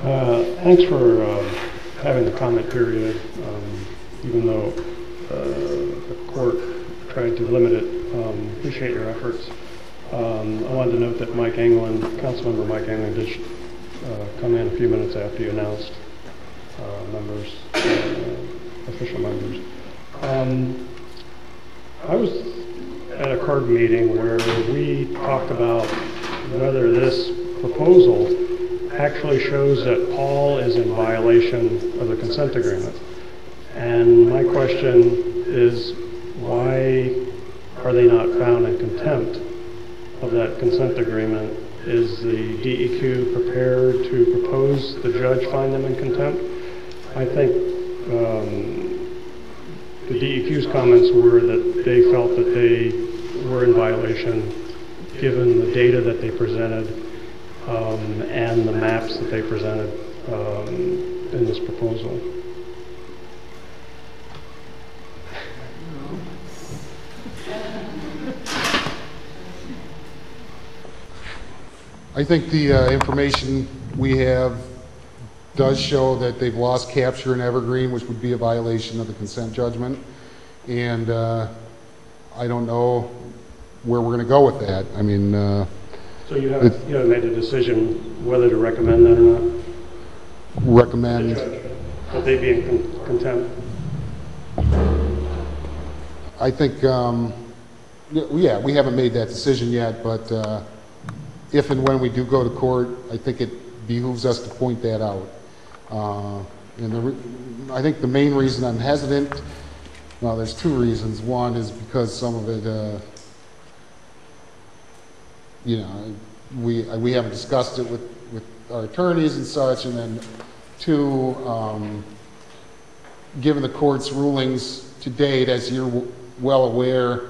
Thanks for having the comment period, even though the court tried to limit it. Appreciate your efforts. I wanted to note that Councilmember Mike Anglin did come in a few minutes after you announced official members. I was at a CARB meeting where we talked about whether this proposal actually shows that Paul is in violation of the consent agreement. And my question is, why are they not found in contempt of that consent agreement? Is the DEQ prepared to propose the judge find them in contempt? I think the DEQ's comments were that they felt that they were in violation given the data that they presented and the maps that they presented in this proposal. I think the information we have does show that they've lost capture in Evergreen, which would be a violation of the consent judgment. And I don't know where we're going to go with that. I mean, so you haven't made a decision whether to recommend that or not? Recommend that they be in contempt? I think, yeah, we haven't made that decision yet, but if and when we do go to court, I think it behooves us to point that out. And I think the main reason I'm hesitant, well, there's two reasons. One is because some of it, we haven't discussed it with our attorneys and such, and then two, given the court's rulings to date, as you're well aware,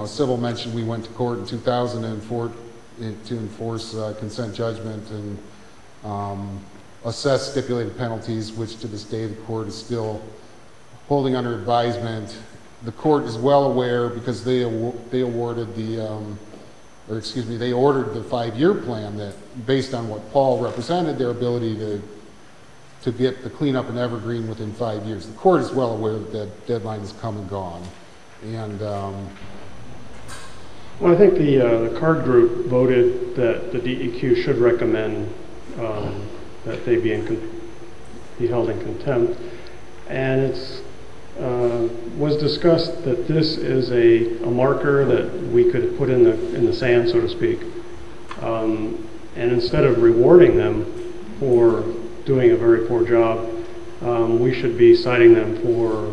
Sybil mentioned we went to court in 2004 to enforce consent judgment and assess stipulated penalties, which to this day the court is still holding under advisement. The court is well aware because they awarded they ordered the 5-year plan that, based on what Paul represented, their ability to get the cleanup in Evergreen within 5 years. The court is well aware that that deadline has come and gone. And well, I think the CARD group voted that the DEQ should recommend that they be held in contempt, and it's was discussed that this is a marker that we could put in the sand, so to speak, and instead of rewarding them for doing a very poor job, we should be citing them for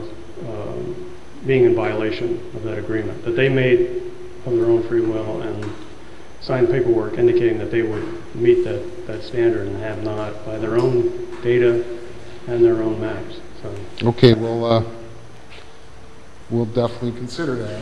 being in violation of that agreement that they made of their own free will and signed paperwork indicating that they would meet that standard and have not by their own data and their own maps. So. Okay, well, we'll definitely consider that.